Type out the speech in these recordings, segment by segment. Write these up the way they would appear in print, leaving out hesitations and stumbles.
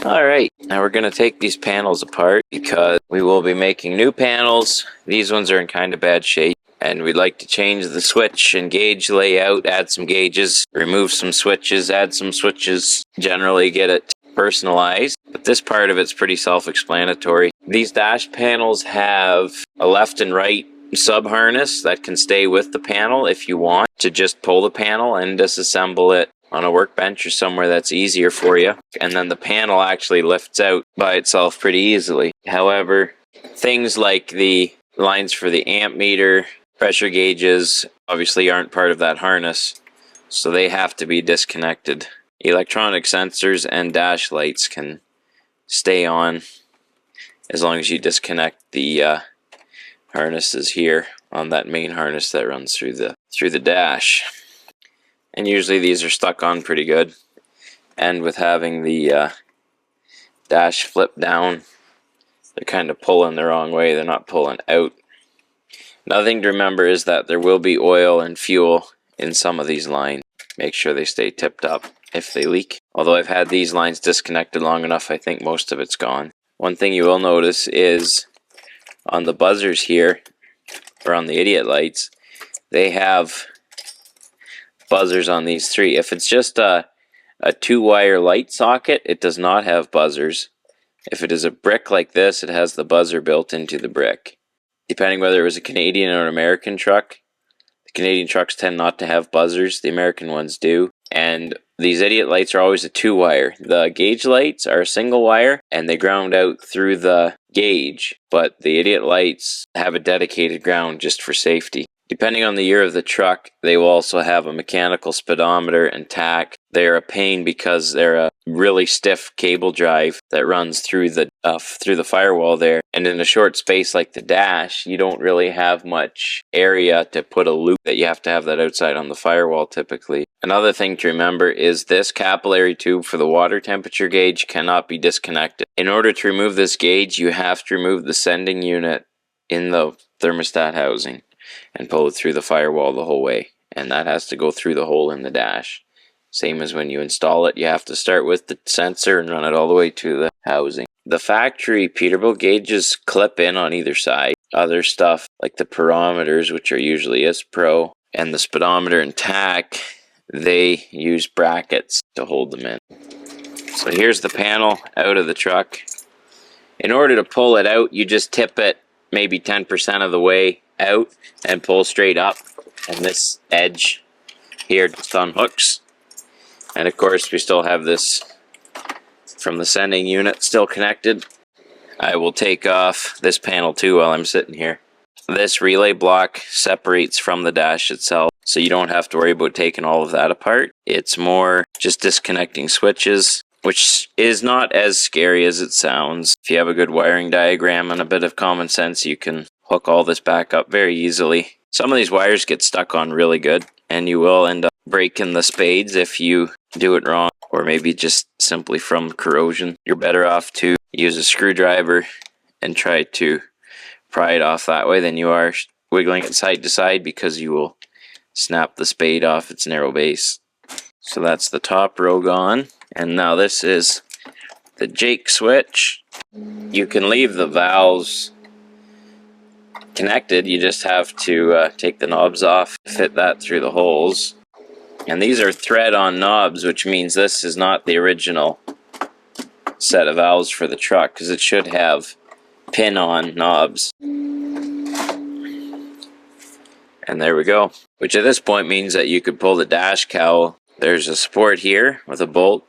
Alright, now we're going to take these panels apart because we will be making new panels. These ones are in kind of bad shape, and we'd like to change the switch and gauge layout, add some gauges, remove some switches, add some switches, generally get it personalized. But this part of it's pretty self-explanatory. These dash panels have a left and right sub harness that can stay with the panel if you want to just pull the panel and disassemble it on a workbench or somewhere that's easier for you. And then the panel actually lifts out by itself pretty easily. However, things like the lines for the amp meter, pressure gauges, obviously aren't part of that harness, so they have to be disconnected. Electronic sensors and dash lights can stay on as long as you disconnect the harnesses here on that main harness that runs through the dash. And usually these are stuck on pretty good. And with having the dash flip down, they're kind of pulling the wrong way. They're not pulling out. Another thing to remember is that there will be oil and fuel in some of these lines. Make sure they stay tipped up if they leak. Although I've had these lines disconnected long enough, I think most of it's gone. One thing you will notice is on the buzzers here, or on the idiot lights, they have buzzers on these three. If it's just a 2-wire light socket, it does not have buzzers. If it is a brick like this, it has the buzzer built into the brick. Depending whether it was a Canadian or an American truck, the Canadian trucks tend not to have buzzers, the American ones do. And these idiot lights are always a 2-wire. The gauge lights are a single wire and they ground out through the gauge, but the idiot lights have a dedicated ground just for safety. Depending on the year of the truck, they will also have a mechanical speedometer and tach. They are a pain because they're a really stiff cable drive that runs through the firewall there. And in a short space like the dash, you don't really have much area to put a loop that you have to have that outside on the firewall typically. Another thing to remember is this capillary tube for the water temperature gauge cannot be disconnected. In order to remove this gauge, you have to remove the sending unit in the thermostat housing and pull it through the firewall the whole way, and that has to go through the hole in the dash. Same as when you install it, you have to start with the sensor and run it all the way to the housing. The factory Peterbilt gauges clip in on either side. Other stuff like the pyrometers, which are usually ISPRO, and the speedometer and tach, they use brackets to hold them in. So here's the panel out of the truck. In order to pull it out, you just tip it maybe 10% of the way out and pull straight up, and this edge here just unhooks. And of course we still have this from the sending unit still connected. I will take off this panel too while I'm sitting here. This relay block separates from the dash itself, so you don't have to worry about taking all of that apart. It's more just disconnecting switches, which is not as scary as it sounds. If you have a good wiring diagram and a bit of common sense, you can hook all this back up very easily. Some of these wires get stuck on really good, and you will end up breaking the spades if you do it wrong, or maybe just simply from corrosion. You're better off to use a screwdriver and try to pry it off that way than you are wiggling it side to side, because you will snap the spade off its narrow base. So that's the top row gone, and now this is the Jake switch. You can leave the valves connected, you just have to take the knobs off, fit that through the holes. And these are thread-on knobs, which means this is not the original set of valves for the truck, because it should have pin-on knobs. And there we go. Which at this point means that you could pull the dash cowl. There's a support here with a bolt,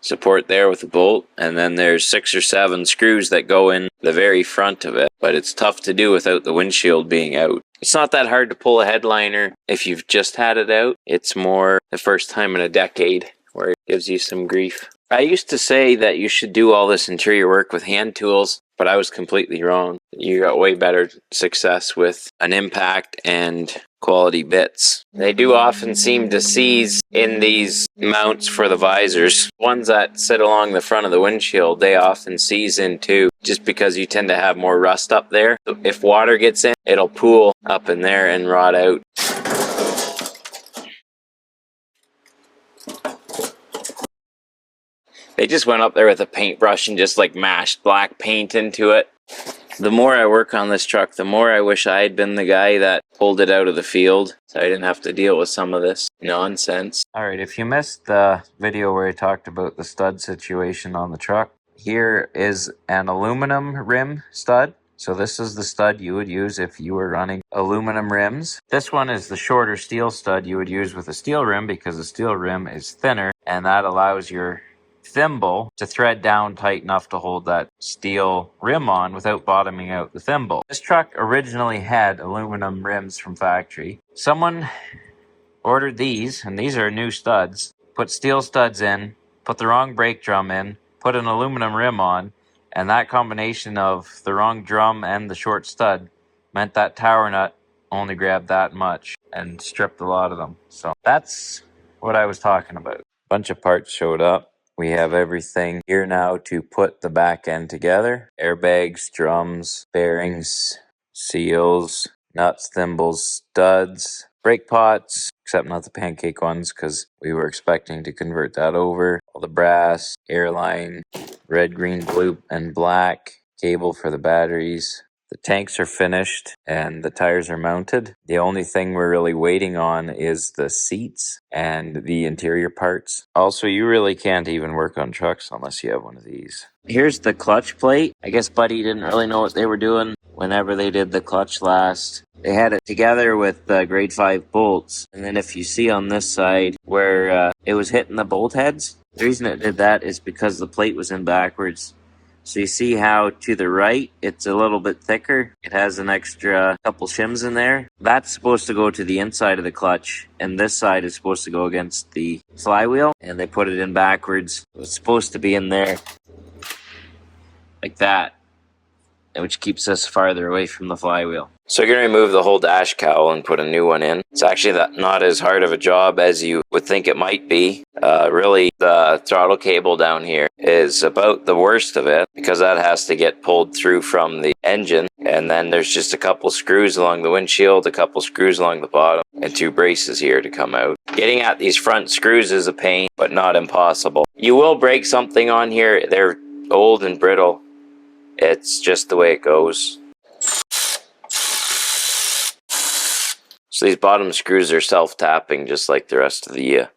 support there with a bolt, and then there's 6 or 7 screws that go in the very front of it, but it's tough to do without the windshield being out. It's not that hard to pull a headliner if you've just had it out. It's more the first time in a decade where it gives you some grief. I used to say that you should do all this interior work with hand tools, but I was completely wrong. You got way better success with an impact and quality bits. They do often seem to seize in these mounts for the visors. Ones that sit along the front of the windshield, they often seize in too, just because you tend to have more rust up there. If water gets in, it'll pool up in there and rot out. They just went up there with a paintbrush and just like mashed black paint into it. The more I work on this truck, the more I wish I had been the guy that pulled it out of the field, so I didn't have to deal with some of this nonsense. Alright, if you missed the video where I talked about the stud situation on the truck, here is an aluminum rim stud. So this is the stud you would use if you were running aluminum rims. This one is the shorter steel stud you would use with a steel rim because the steel rim is thinner, and that allows your thimble to thread down tight enough to hold that steel rim on without bottoming out the thimble. This truck originally had aluminum rims from factory. Someone ordered these, and these are new studs, put steel studs in, put the wrong brake drum in, put an aluminum rim on, and that combination of the wrong drum and the short stud meant that tower nut only grabbed that much and stripped a lot of them. So that's what I was talking about. A bunch of parts showed up. We have everything here now to put the back end together. Airbags, drums, bearings, seals, nuts, thimbles, studs, brake pots, except not the pancake ones because we were expecting to convert that over. All the brass, airline, red, green, blue, and black, cable for the batteries. The tanks are finished and the tires are mounted. The only thing we're really waiting on is the seats and the interior parts. Also, you really can't even work on trucks unless you have one of these. Here's the clutch plate. I guess Buddy didn't really know what they were doing whenever they did the clutch last. They had it together with grade 5 bolts. And then if you see on this side where it was hitting the bolt heads, the reason it did that is because the plate was in backwards. So you see how to the right, it's a little bit thicker. It has an extra couple shims in there. That's supposed to go to the inside of the clutch, and this side is supposed to go against the flywheel, and they put it in backwards. It's supposed to be in there like that, which keeps us farther away from the flywheel. So you're going to remove the whole dash cowl and put a new one in. It's actually not as hard of a job as you would think it might be. Really, the throttle cable down here is about the worst of it because that has to get pulled through from the engine. And then there's just a couple screws along the windshield, a couple screws along the bottom, and 2 braces here to come out. Getting at these front screws is a pain, but not impossible. You will break something on here. They're old and brittle. It's just the way it goes. So these bottom screws are self-tapping just like the rest of the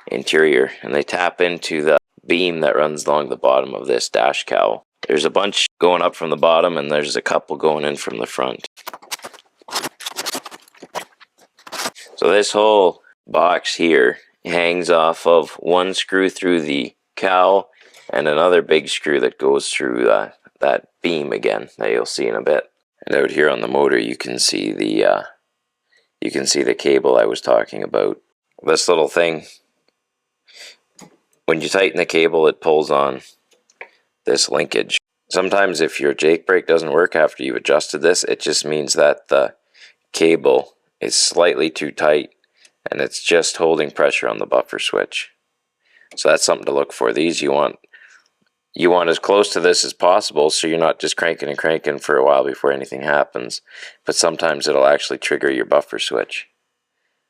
interior, and they tap into the beam that runs along the bottom of this dash cowl. There's a bunch going up from the bottom and there's a couple going in from the front. So this whole box here hangs off of one screw through the cowl and another big screw that goes through that beam again that you'll see in a bit. And out here on the motor you can see the cable I was talking about. This little thing, when you tighten the cable, it pulls on this linkage. Sometimes if your Jake brake doesn't work after you've adjusted this, it just means that the cable is slightly too tight and it's just holding pressure on the buffer switch. So that's something to look for. These you want as close to this as possible so you're not just cranking and cranking for a while before anything happens. But sometimes it'll actually trigger your buffer switch.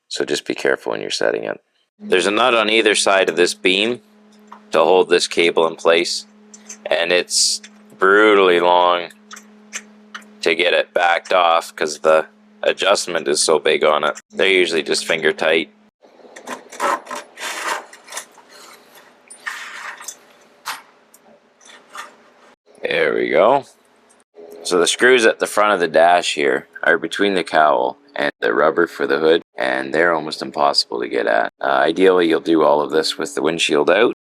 So just be careful when you're setting it. There's a nut on either side of this beam to hold this cable in place, and it's brutally long to get it backed off because the adjustment is so big on it. They're usually just finger tight. There we go. So the screws at the front of the dash here are between the cowl and the rubber for the hood, and they're almost impossible to get at. Ideally, you'll do all of this with the windshield out.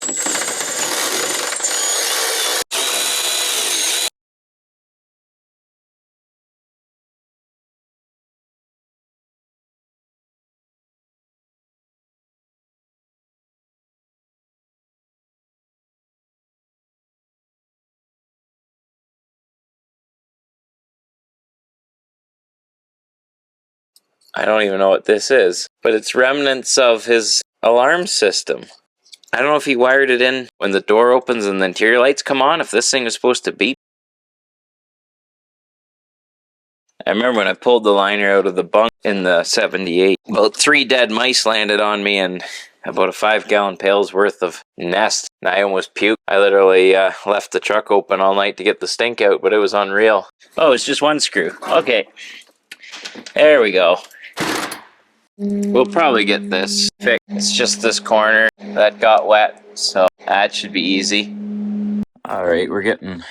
I don't even know what this is, but it's remnants of his alarm system. I don't know if he wired it in when the door opens and the interior lights come on, if this thing is supposed to beep. I remember when I pulled the liner out of the bunk in the 78, about 3 dead mice landed on me and about a 5-gallon pail's worth of nest. And I almost puked. I literally left the truck open all night to get the stink out, but it was unreal. Oh, it's just one screw. Okay. There we go. We'll probably get this fixed. It's just this corner that got wet, so that should be easy. Alright, we're getting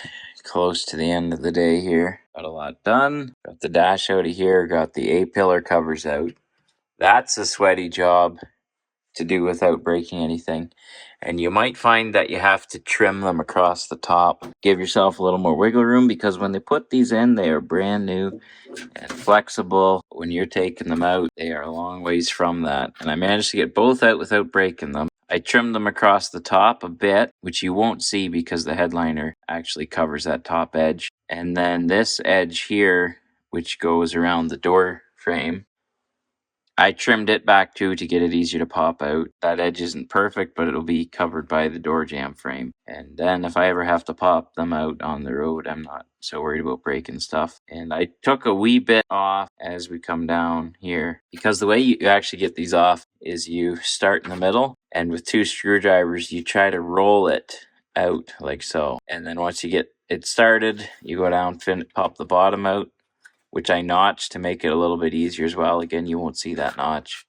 close to the end of the day here. Got a lot done. Got the dash out of here, got the A-pillar covers out. That's a sweaty job to do without breaking anything. And you might find that you have to trim them across the top. Give yourself a little more wiggle room, because when they put these in, they are brand new and flexible. When you're taking them out, they are a long ways from that. And I managed to get both out without breaking them. I trimmed them across the top a bit, which you won't see because the headliner actually covers that top edge. And then this edge here, which goes around the door frame, I trimmed it back too to get it easier to pop out. That edge isn't perfect, but it'll be covered by the door jamb frame. And then if I ever have to pop them out on the road, I'm not so worried about breaking stuff. And I took a wee bit off as we come down here, because the way you actually get these off is you start in the middle, and with 2 screwdrivers, you try to roll it out like so. And then once you get it started, you go down, pop the bottom out, which I notched to make it a little bit easier as well. Again, you won't see that notch.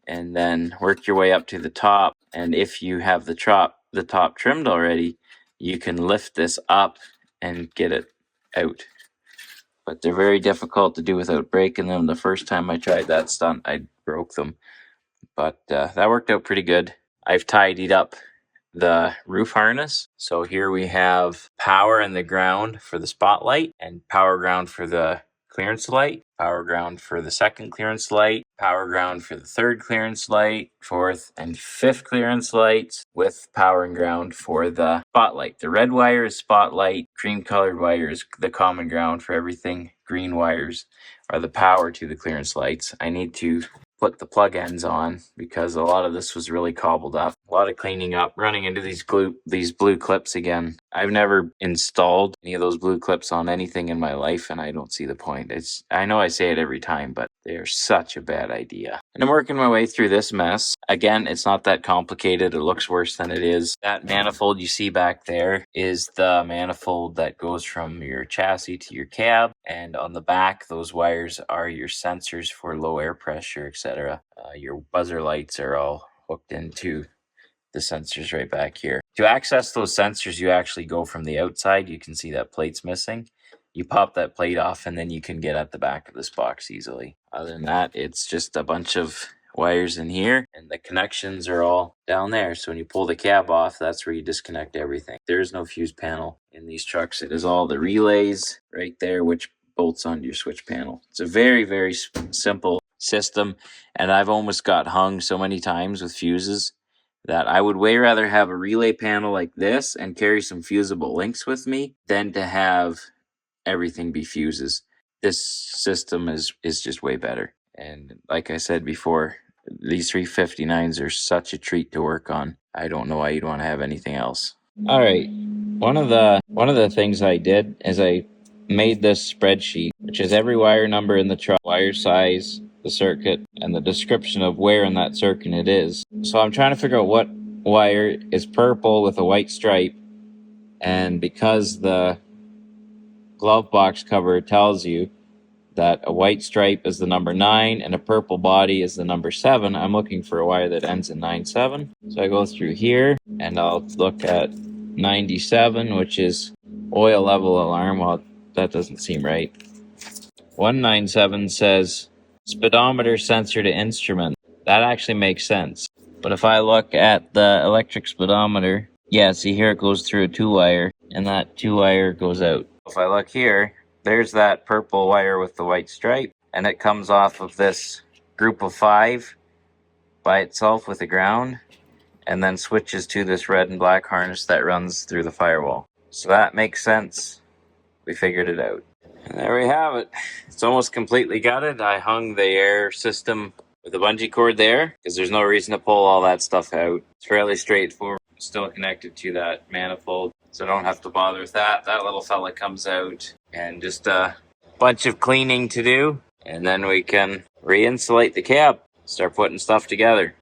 And then work your way up to the top. And if you have the top trimmed already, you can lift this up and get it out. But they're very difficult to do without breaking them. The first time I tried that stunt, I broke them. But that worked out pretty good. I've tidied up the roof harness. So here we have power and the ground for the spotlight, and power ground for the clearance light, power ground for the second clearance light, power ground for the third clearance light, fourth and fifth clearance lights, with power and ground for the spotlight. The red wire is spotlight, cream colored wire is the common ground for everything, green wires are the power to the clearance lights. I need to put the plug ends on because a lot of this was really cobbled up. A lot of cleaning up, running into these blue clips again. I've never installed any of those blue clips on anything in my life, and I don't see the point. I know I say it every time, but they're such a bad idea. And I'm working my way through this mess. Again, it's not that complicated. It looks worse than it is. That manifold you see back there is the manifold that goes from your chassis to your cab, and on the back, those wires are your sensors for low air pressure, etc. Your buzzer lights are all hooked into the sensors right back here. To access those sensors, you actually go from the outside. You can see that plate's missing. You pop that plate off, and then you can get at the back of this box easily. Other than that, it's just a bunch of wires in here, and the connections are all down there. So when you pull the cab off, that's where you disconnect everything. There is no fuse panel in these trucks. It is all the relays right there, which bolts onto your switch panel. It's a very, very simple system, and I've almost got hung so many times with fuses that I would way rather have a relay panel like this and carry some fusible links with me than to have everything be fuses. This system is just way better. And like I said before, these 359s are such a treat to work on. I don't know why you'd want to have anything else. All right. One of the things I did is I made this spreadsheet, which is every wire number in the truck, wire size, the circuit, and the description of where in that circuit it is. So I'm trying to figure out what wire is purple with a white stripe, and because the glove box cover tells you that a white stripe is the number 9 and a purple body is the number 7, I'm looking for a wire that ends in 97. So I go through here and I'll look at 97, which is oil level alarm. Well, that doesn't seem right. 197 says speedometer sensor to instrument. That actually makes sense. But if I look at the electric speedometer, yeah, see here it goes through a 2-wire, and that 2-wire goes out. If I look here, there's that purple wire with the white stripe, and it comes off of this group of 5 by itself with the ground, and then switches to this red and black harness that runs through the firewall. So that makes sense. We figured it out. And there we have it. It's almost completely gutted. I hung the air system with a bungee cord there because there's no reason to pull all that stuff out. It's fairly straightforward. It's still connected to that manifold, so I don't have to bother with that. That little fella comes out, and just a bunch of cleaning to do, and then we can re-insulate the cab, start putting stuff together.